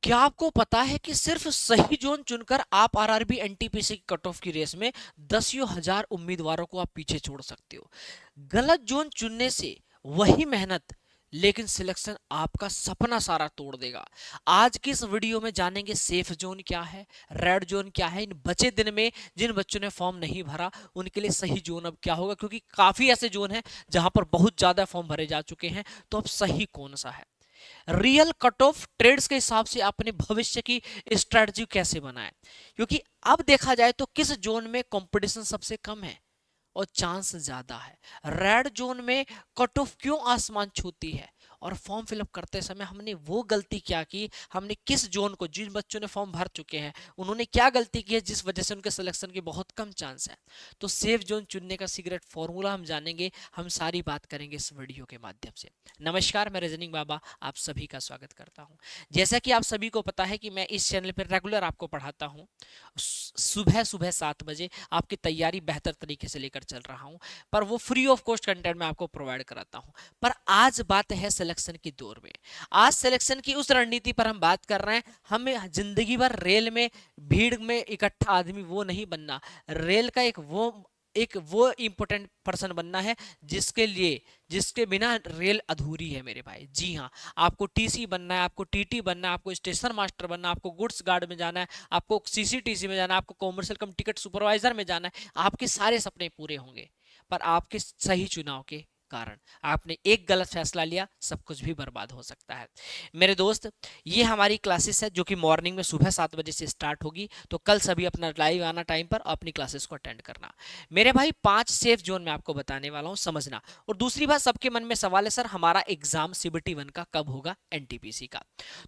क्या आपको पता है कि सिर्फ सही जोन चुनकर आप आरआरबी एनटीपीसी की कट ऑफ की रेस में दसियों हजार उम्मीदवारों को आप पीछे छोड़ सकते हो। गलत जोन चुनने से वही मेहनत, लेकिन सिलेक्शन आपका सपना सारा तोड़ देगा। आज की इस वीडियो में जानेंगे सेफ जोन क्या है, रेड जोन क्या है, इन बचे दिन में जिन बच्चों ने फॉर्म नहीं भरा उनके लिए सही जोन अब क्या होगा, क्योंकि काफी ऐसे जोन हैं जहां पर बहुत ज्यादा फॉर्म भरे जा चुके हैं। तो अब सही कौन सा है, रियल कट ऑफ ट्रेड्स के हिसाब से अपने भविष्य की स्ट्रेटजी कैसे बनाएं, क्योंकि अब देखा जाए तो किस जोन में कंपटीशन सबसे कम है और चांस ज्यादा है। रेड जोन में कट ऑफ क्यों आसमान छूती है, और फॉर्म फिलअप करते समय हमने वो गलती क्या की, हमने किस जोन को, जिन बच्चों ने फॉर्म भर चुके हैं उन्होंने क्या गलती की है जिस वजह से उनके सिलेक्शन के बहुत कम चांस है। तो सेफ जोन चुनने का सीक्रेट फॉर्मूला हम जानेंगे, हम सारी बात करेंगे इस वीडियो के माध्यम से। नमस्कार, मैं रीजनिंग बाबा आप सभी का स्वागत करता हूं। जैसा कि आप सभी को पता है कि मैं इस चैनल पर रेगुलर आपको पढ़ाता हूं, सुबह सुबह 7 बजे आपकी तैयारी बेहतर तरीके से लेकर चल रहा हूं, पर वो फ्री ऑफ कॉस्ट कंटेंट मैं आपको प्रोवाइड कराता हूं। पर आज बात है सिलेक्शन की दौर में, आज सिलेक्शन की उस रणनीति पर हम बात कर रहे हैं। हमें जिंदगी भर रेल में भीड़ में इकट्ठा आदमी वो नहीं बनना, रेल का एक वो इंपॉर्टेंट पर्सन बनना है जिसके लिए, जिसके बिना रेल अधूरी है मेरे भाई। जी हाँ, आपको टीसी बनना है, आपको टीटी बनना है, आपको स्टेशन मास्टर बनना है, आपको गुड्स गार्ड में जाना है, आपको सीसीटीसी में जाना है, आपको कॉमर्शियल कम टिकट सुपरवाइजर में जाना है। आपके सारे सपने पूरे होंगे, पर आपके सही चुनाव के कारण, आपने एक गलत फैसला लिया, सब कुछ भी बर्बाद हो सकता है। मेरे दोस्त, ये हमारी क्लासेस है जो कि मॉर्निंग में सुबह 7 बजे से स्टार्ट होगी, तो कल सभी अपना लाइव आना टाइम पर, अपनी क्लासेस को अटेंड करना। मेरे भाई 5 सेफ जोन में आपको बताने वाला हूं, समझना। और दूसरी बात, सबके मन में सवाल है सर हमारा एग्जाम सीबीटी 1 का कब होगा, एनटीपीसी का।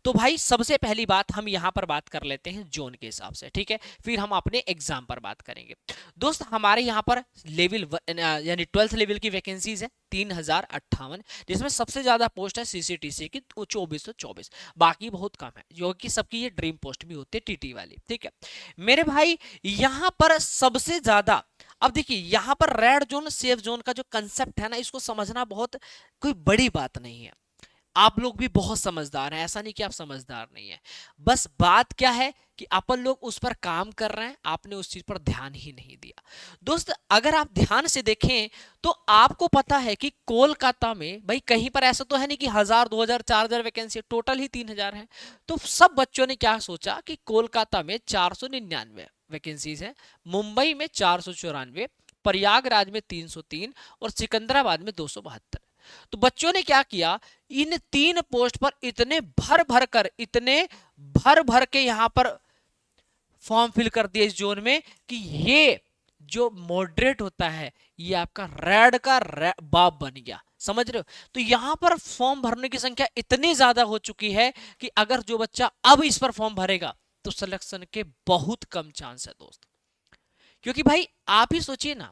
तो भाई सबसे पहली बात हम यहां पर बात कर लेते हैं जोन के हिसाब से, ठीक है, फिर हम अपने एग्जाम पर बात करेंगे। दोस्त, हमारे यहाँ पर लेवल यानी 12th लेवल की वैकेंसीज है 3058, जिसमें सबसे ज्यादा पोस्ट है सीसीटीसी की 2424, बाकी बहुत कम है, जो कि सबकी ये ड्रीम पोस्ट भी होती है टीटी वाली, ठीक है मेरे भाई। यहां पर सबसे ज्यादा, अब देखिए यहां पर रेड जोन सेफ जोन का जो कंसेप्ट है ना, इसको समझना बहुत कोई बड़ी बात नहीं है। आप लोग भी बहुत समझदार हैं, ऐसा नहीं कि आप समझदार नहीं है, बस बात क्या है कि अपन लोग उस पर काम कर रहे हैं, आपने उस चीज पर ध्यान ही नहीं दिया। दोस्त, अगर आप ध्यान से देखें तो आपको पता है कि कोलकाता में भाई कहीं पर ऐसा तो है नहीं कि 1000 2000 4000 वैकेंसी, टोटल ही 3000 है। तो सब बच्चों ने क्या सोचा कि कोलकाता में 499 वैकेंसीज है, मुंबई में 494, प्रयागराज में 303 और सिकंदराबाद में 272। तो बच्चों ने क्या किया, इन 3 पोस्ट पर इतने भर भर के यहां पर फॉर्म फिल कर दिया इस जोन में कि ये जो मॉडरेट होता है ये आपका रेड का बाप बन गया, समझ रहे हो। तो यहां पर फॉर्म भरने की संख्या इतनी ज्यादा हो चुकी है कि अगर जो बच्चा अब इस पर फॉर्म भरेगा तो सिलेक्शन के बहुत कम चांस है दोस्त। क्योंकि भाई आप ही सोचिए ना,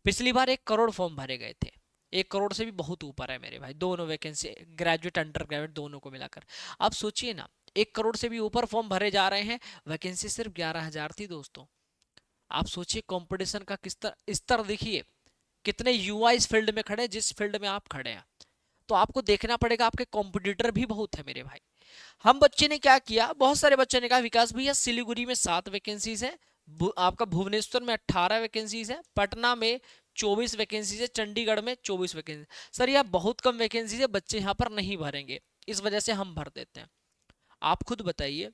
पिछली बार 1 करोड़ फॉर्म भरे गए थे, 1 करोड़ से भी बहुत ऊपर है मेरे भाई, दोनों वैकेंसी ग्रेजुएट अंडर ग्रेजुएट दोनों को मिलाकर। आप सोचिए ना, 1 करोड़ से भी ऊपर फॉर्म भरे जा रहे हैं, वैकेंसी सिर्फ 11,000 थी दोस्तों। आप सोचिए कंपटीशन का किस स्तर देखिए, कितने युवा इस फील्ड में खड़े, जिस फील्ड में आप खड़े हैं। तो आपको देखना पड़ेगा, आपके कॉम्पिटिटर भी बहुत है मेरे भाई। हम बच्चे ने क्या किया, बहुत सारे बच्चों ने कहा विकास भैया सिलीगुड़ी में 7 वैकेंसीज है, आपका भुवनेश्वर में 18 वैकेंसीज है, पटना में 24 वैकेंसीज है, चंडीगढ़ में 24 वैकेंसी। सर यह बहुत कम वैकेंसीज है, बच्चे यहाँ पर नहीं भरेंगे, इस वजह से हम भर देते हैं। आप खुद बताइए,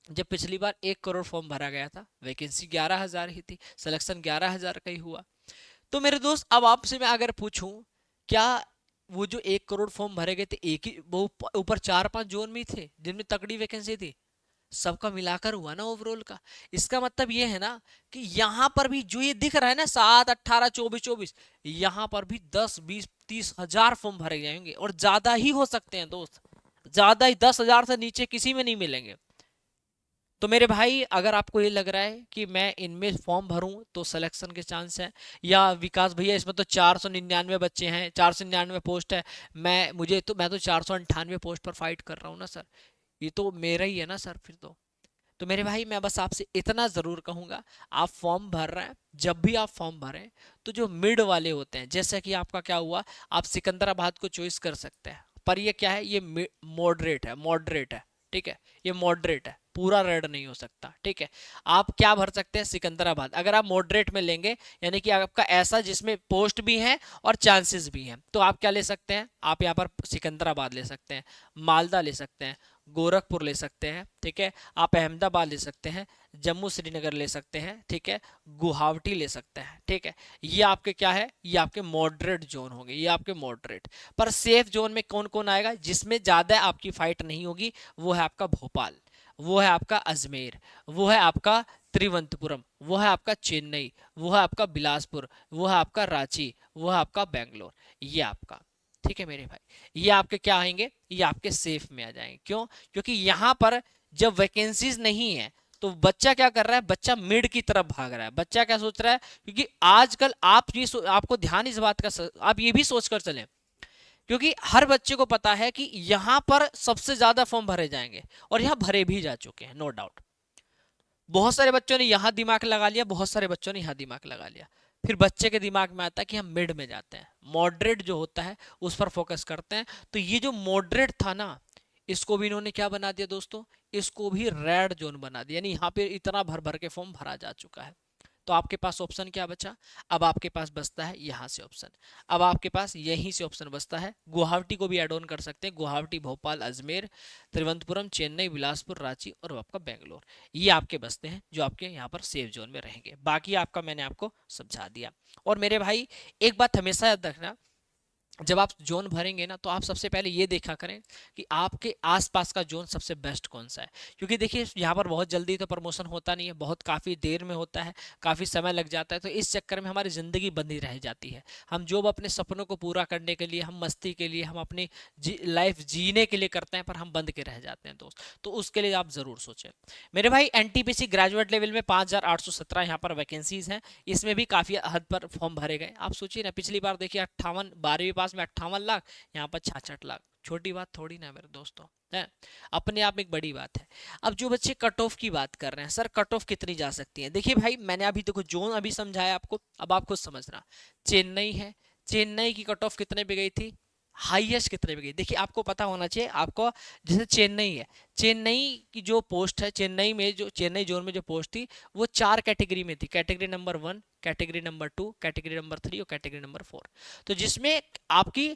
जब पिछली बार 1 करोड़ फॉर्म भरा गया था, वैकेंसी 11,000 ही थी, सिलेक्शन 11,000 का ही हुआ। तो मेरे दोस्त, अब आपसे मैं अगर पूछूं, क्या वो जो 1 करोड़ फॉर्म भरे गए थे, एक ही वो ऊपर 4-5 जोन में थे जिनमें तगड़ी वैकेंसी थी, सबका मिलाकर हुआ ना ओवरऑल का। इसका मतलब ये है ना कि यहाँ पर भी जो ये दिख रहा है ना 7 18 24 24, यहाँ पर भी 10 20 30 हजार फॉर्म भरे जाएंगे, और ज्यादा ही हो सकते हैं दोस्त, ज्यादा ही 10,000 से नीचे किसी में नहीं मिलेंगे। तो मेरे भाई, अगर आपको ये लग रहा है कि मैं इनमें फॉर्म भरूं तो सिलेक्शन के चांस है, या विकास भैया इसमें तो 499 बच्चे हैं, 499 पोस्ट है, मैं तो 498 पोस्ट पर फाइट कर रहा हूँ ना सर, ये तो मेरा ही है ना सर फिर तो मेरे भाई मैं बस आपसे इतना जरूर कहूंगा, आप फॉर्म भर रहे हैं, जब भी आप फॉर्म भरें तो जो मिड वाले होते हैं, जैसे कि आपका क्या हुआ, आप सिकंदराबाद को चॉइस कर सकते हैं, पर ये क्या है, ये मॉडरेट है, मॉडरेट है, ठीक है, ये मॉडरेट है, पूरा रेड नहीं हो सकता। ठीक है, आप क्या भर सकते हैं, सिकंदराबाद। अगर आप मॉडरेट में लेंगे यानी कि आपका ऐसा जिसमें पोस्ट भी है और चांसेस भी हैं, तो आप क्या ले सकते हैं, आप यहाँ पर सिकंदराबाद ले सकते हैं, मालदा ले सकते हैं, गोरखपुर ले सकते हैं। ठीक है, आप अहमदाबाद ले सकते हैं, जम्मू श्रीनगर ले सकते हैं। ठीक है, गुवाहाटी ले सकते हैं। ठीक है, ये आपके क्या है, ये आपके मॉडरेट जोन होंगे, ये आपके मॉडरेट। पर सेफ जोन में कौन कौन आएगा, जिसमें ज्यादा आपकी फाइट नहीं होगी, वो है आपका भोपाल, वो है आपका अजमेर, वो है आपका त्रिवंतपुरम, वो है आपका चेन्नई, वो है आपका बिलासपुर, वो है आपका रांची, वो है आपका बेंगलोर। ये आपका, ठीक है मेरे भाई, ये आपके क्या आएंगे, ये आपके सेफ में आ जाएंगे। क्यों, क्योंकि यहां पर जब वैकेंसीज नहीं है तो बच्चा क्या कर रहा है, बच्चा मिड की तरफ भाग रहा है। बच्चा क्या सोच रहा है, क्योंकि आजकल आप ये आपको ध्यान इस बात का, आप ये भी सोचकर चलें, क्योंकि हर बच्चे को पता है कि यहां पर सबसे ज्यादा फॉर्म भरे जाएंगे, और यहां भरे भी जा चुके हैं, नो डाउट। बहुत सारे बच्चों ने यहां दिमाग लगा लिया, बहुत सारे बच्चों ने यहां दिमाग लगा लिया। फिर बच्चे के दिमाग में आता है कि हम मिड में जाते हैं, मॉडरेट जो होता है उस पर फोकस करते हैं। तो ये जो मॉडरेट था ना, इसको भी इन्होंने क्या बना दिया दोस्तों, इसको भी रेड जोन बना दिया, यानी यहाँ पे इतना भर भर के फॉर्म भरा जा चुका है। तो आपके पास ऑप्शन क्या बचा, अब आपके पास बचता है यहाँ से ऑप्शन, अब आपके पास यहीं से ऑप्शन बचता है। गुवाहाटी को भी ऐड ऑन कर सकते हैं, गुवाहाटी, भोपाल, अजमेर, त्रिवंतपुरम, चेन्नई, बिलासपुर, रांची और आपका बेंगलोर। ये आपके बचते हैं जो आपके यहाँ पर सेफ जोन में रहेंगे। बाकी आपका मैंने आपको समझा दिया। और मेरे भाई एक बात हमेशा याद रखना, जब आप जोन भरेंगे ना, तो आप सबसे पहले ये देखा करें कि आपके आसपास का जोन सबसे बेस्ट कौन सा है। क्योंकि देखिए यहाँ पर बहुत जल्दी तो प्रमोशन होता नहीं है, बहुत काफ़ी देर में होता है, काफ़ी समय लग जाता है। तो इस चक्कर में हमारी ज़िंदगी बंधी रह जाती है। हम जो अपने सपनों को पूरा करने के लिए, हम मस्ती के लिए, हम अपनी लाइफ जीने के लिए करते हैं, पर हम बंद के रह जाते हैं दोस्त। तो उसके लिए आप ज़रूर सोचें मेरे भाई। एनटीपीसी ग्रेजुएट लेवल में 5,817 यहाँ पर वैकेंसीज हैं, इसमें भी काफ़ी हद पर फॉर्म भरे गए। आप सोचिए ना, पिछली बार देखिए 58, 12वीं पास में 58 लाख, यहाँ पर 66 लाख। छोटी बात थोड़ी ना मेरे दोस्तों, है अपने आप में एक बड़ी बात है। अब जो बच्चे कट ऑफ की बात कर रहे हैं, सर कट ऑफ कितनी जा सकती है, देखिए भाई मैंने अभी देखो जोन अभी समझाया आपको, अब आप खुद समझना। चेन्नई है, चेन्नई की कट ऑफ कितने पे गई थी, हाईएस्ट कितने पे गई, देखिए आपको पता होना चाहिए आपको। जैसे चेन्नई है, चेन्नई की जो पोस्ट है, चेन्नई में जो चेन्नई जोन में जो पोस्ट थी, वो 4 कैटेगरी में थी, category number 1, category number 2, category number 3 और कैटेगरी नंबर 4। तो जिसमें आपकी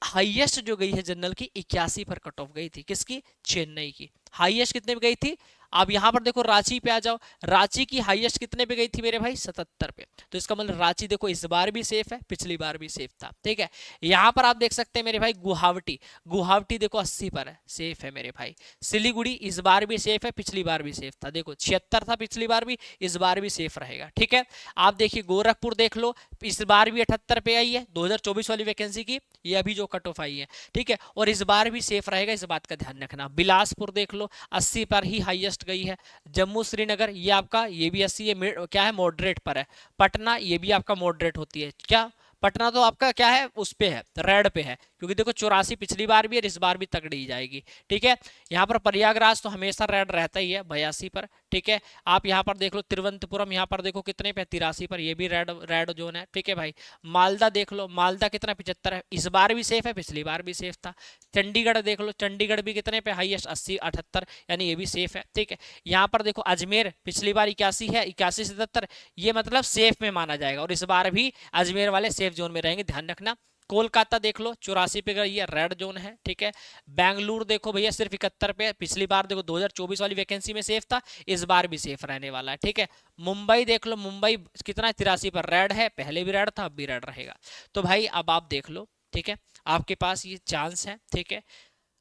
हाईएस्ट जो गई है जनरल की, 81 पर कट ऑफ गई थी, किसकी, चेन्नई की। हाईएस्ट कितने पे गई थी, आप यहां पर देखो रांची पे आ जाओ, रांची की हाईएस्ट कितने पे गई थी मेरे भाई, 77 पे। तो इसका मतलब रांची देखो इस बार भी सेफ है, पिछली बार भी सेफ था। ठीक है, यहां पर आप देख सकते हैं मेरे भाई गुवाहाटी, गुवाहाटी देखो 80 पर है, सेफ है मेरे भाई। सिलीगुड़ी इस बार भी सेफ है, पिछली बार भी सेफ था, देखो 76 था पिछली बार भी, इस बार भी सेफ रहेगा। ठीक है, आप देखिए गोरखपुर देख लो, इस बार भी 78 पे आई है, 2024 वाली वैकेंसी की, ये अभी जो कट ऑफ आई है। ठीक है, और इस बार भी सेफ रहेगा, इस बात का ध्यान रखना। बिलासपुर देख लो 80 पर ही हाईएस्ट गई है। जम्मू श्रीनगर ये आपका, ये भी 80, ये क्या है, मॉडरेट पर है। पटना ये भी आपका मॉडरेट होती है, क्या पटना तो आपका क्या है, उस पे है, रेड पे है, क्योंकि देखो 84 पिछली बार भी और इस बार भी तगड़ी जाएगी। ठीक है, यहाँ पर प्रयागराज तो हमेशा रेड रहता ही है, 82 पर। ठीक है, आप यहाँ पर देख लो तिरुवनंतपुरम, यहाँ पर देखो कितने पे, 83 पर, ये भी रेड रेड जोन है। ठीक है भाई, मालदा देख लो, मालदा कितना, 75 है, इस बार भी सेफ है, पिछली बार भी सेफ था। चंडीगढ़ देख लो, चंडीगढ़ भी कितने पे, हाईएस्ट 80, 78, यानी ये भी सेफ है। ठीक है, यहाँ पर देखो अजमेर, पिछली बार 81 है, 81, 77, ये मतलब सेफ में माना जाएगा, और इस बार भी अजमेर वाले सेफ जोन में रहेंगे, ध्यान रखना। कोलकाता देख लो 84 पे, ये रेड जोन है। ठीक है, बेंगलुरु देखो भैया सिर्फ 71 पे, पिछली बार देखो 2024 वाली वैकेंसी में सेफ था, इस बार भी सेफ रहने वाला है। ठीक है, मुंबई देख लो, मुंबई कितना, 83 पर, रेड है, पहले भी रेड था, अब भी रेड रहेगा। तो भाई अब आप देख लो, ठीक है, आपके पास ये चांस है। ठीक है,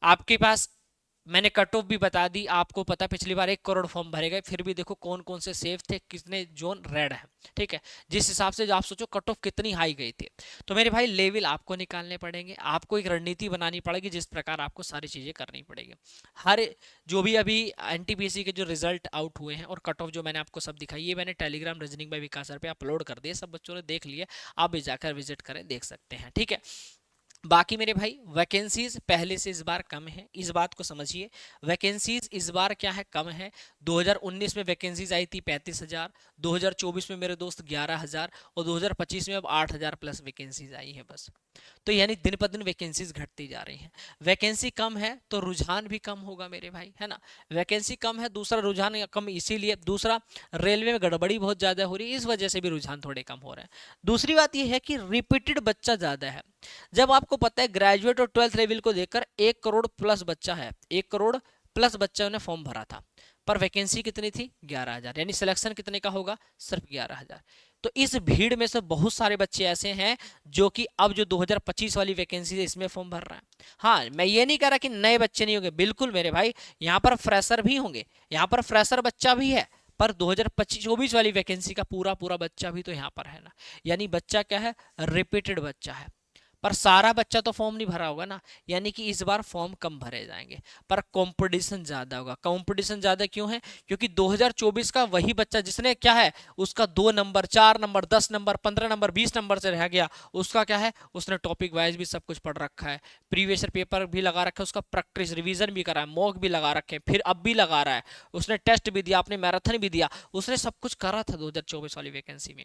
आपके पास मैंने कट ऑफ भी बता दी, आपको पता पिछली बार 1 करोड़ फॉर्म भरे गए, फिर भी देखो कौन कौन से सेफ थे, कितने जोन रेड है। ठीक है, जिस हिसाब से आप सोचो कट ऑफ कितनी हाई गई थी। तो मेरे भाई लेवल आपको निकालने पड़ेंगे, आपको एक रणनीति बनानी पड़ेगी, जिस प्रकार आपको सारी चीजें करनी पड़ेगी। हर जो भी अभी एनटीपीसी के जो रिजल्ट आउट हुए हैं और कट ऑफ जो मैंने आपको सब दिखाई, ये मैंने टेलीग्राम रीजनिंग बाय विकास सर पे अपलोड कर दिए, सब बच्चों ने देख लिए, आप भी जाकर विजिट करें, देख सकते हैं। ठीक है, बाकी मेरे भाई वैकेंसीज पहले से इस बार कम है, इस बात को समझिए। वैकेंसीज इस बार क्या है, कम है। 2019 में वैकेंसीज आई थी 35,000, 2024 में मेरे दोस्त 11,000, और 2025 में अब 8,000 प्लस वैकेंसीज आई है बस। तो यानी दिन पर दिन वैकेंसीज घटती जा रही हैं। वैकेंसी कम है तो रुझान भी कम होगा मेरे भाई, है ना। वैकेंसी कम है, दूसरा रुझान कम इसीलिए, दूसरा रेलवे में गड़बड़ी बहुत ज्यादा हो रही है, इस वजह से भी रुझान थोड़े कम हो रहे हैं। दूसरी बात यह है कि रिपीटेड बच्चा ज्यादा है। जब आपको पता है ग्रेजुएट और ट्वेल्थ लेवल को देखकर 1 करोड़ प्लस बच्चा है, 1 करोड़ प्लस बच्चों ने फॉर्म भरा था, पर वैकेंसी कितनी थी, 11,000, यानी सिलेक्शन कितने का होगा, सिर्फ 11,000। तो इस भीड़ में से बहुत सारे बच्चे ऐसे हैं जो कि अब जो 2025 वाली वैकेंसी है इसमें फॉर्म भर रहा है। हाँ, मैं ये नहीं कह रहा कि नए बच्चे नहीं होंगे, बिल्कुल मेरे भाई, यहाँ पर फ्रेशर भी होंगे, यहाँ पर फ्रेशर बच्चा भी है, पर 2025-24 वाली वैकेंसी का पूरा पूरा बच्चा भी तो यहाँ पर है ना। यानी बच्चा क्या है, रिपीटेड बच्चा है। पर सारा बच्चा तो फॉर्म नहीं भरा होगा ना, यानी कि इस बार फॉर्म कम भरे जाएंगे, पर कंपटीशन ज्यादा होगा। कंपटीशन ज्यादा क्यों है, क्योंकि 2024 का वही बच्चा जिसने क्या है, उसका 2 number 4 number 10 number 15 number 20 number से रह गया, उसका क्या है, उसने टॉपिक वाइज भी सब कुछ पढ़ रखा है, प्रीवियस पेपर भी लगा रखा है, उसका प्रैक्टिस रिवीजन भी करा है, मॉक भी लगा रखे हैं, फिर अब भी लगा रहा है, उसने टेस्ट भी दिया, आपने मैराथन भी दिया, उसने सब कुछ करा था 2024 वाली वैकेंसी में।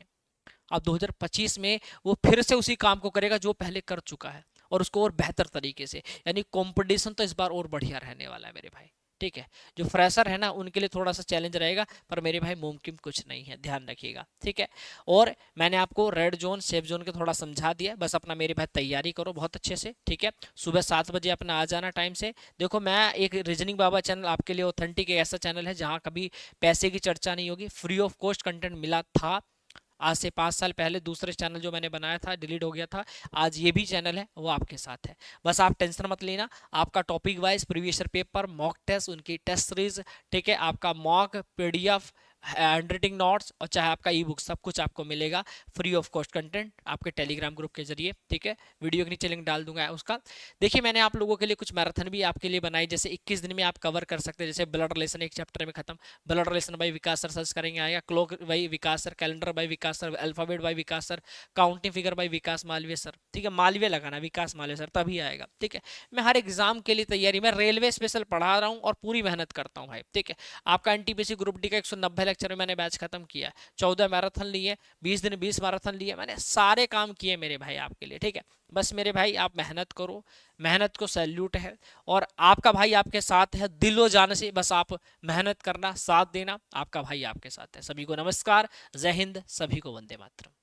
अब 2025 में वो फिर से उसी काम को करेगा जो पहले कर चुका है, और उसको और बेहतर तरीके से। यानी कंपटीशन तो इस बार और बढ़िया रहने वाला है मेरे भाई, ठीक है। जो फ्रेशर है ना उनके लिए थोड़ा सा चैलेंज रहेगा, पर मेरे भाई मुमकिन कुछ नहीं है, ध्यान रखिएगा, ठीक है। और मैंने आपको रेड जोन सेफ जोन के थोड़ा समझा दिया, बस अपना मेरे भाई तैयारी करो बहुत अच्छे से, ठीक है। सुबह 7 बजे अपना आ जाना टाइम से। देखो, मैं एक रीजनिंग बाबा चैनल आपके लिए ऑथेंटिक ऐसा चैनल है जहाँ कभी पैसे की चर्चा नहीं होगी, फ्री ऑफ कॉस्ट कंटेंट मिला था। आज से 5 साल पहले दूसरे चैनल जो मैंने बनाया था डिलीट हो गया था, आज ये भी चैनल है वो आपके साथ है। बस आप टेंशन मत लेना, आपका topic wise previous paper, mock test, उनकी टेस्ट सीरीज, ठीक है, आपका mock PDF, handwriting notes, और चाहे आपका ई बुक, सब कुछ आपको मिलेगा फ्री ऑफ कॉस्ट कंटेंट आपके टेलीग्राम ग्रुप के जरिए, ठीक है। वीडियो के नीचे लिंक डाल दूंगा उसका। देखिए, मैंने आप लोगों के लिए कुछ मैराथन भी आपके लिए बनाई, जैसे 21 दिन में आप कवर कर सकते हैं। जैसे ब्लड रिलेशन एक चैप्टर में खत्म, blood relation by Vikas sir search करेंगे आएगा, clock by Vikas sir, calendar by Vikas sir, alphabet by Vikas sir, counting figure by Vikas Malviya sir, ठीक है, मालवीय लगाना, विकास मालवीय सर, तभी आएगा, ठीक है। मैं हर एग्जाम के लिए तैयारी, मैं रेलवे स्पेशल पढ़ा रहा हूँ और पूरी मेहनत करता हूँ भाई, ठीक है। आपका एनटीपीसी ग्रुप डी का 190 लेक्चर में मैंने बैच खत्म किया, 14 मैराथन लिए, 20 दिन 20 मैराथन लिए, मैंने सारे काम किए मेरे भाई आपके लिए, ठीक है। बस मेरे भाई आप मेहनत करो, मेहनत को सैल्यूट है, और आपका भाई आपके साथ है दिलो जान से, बस आप मेहनत करना, साथ देना, आपका भाई आपके साथ है। सभी को नमस्कार, जय हिंद, सभी को वंदे मातरम।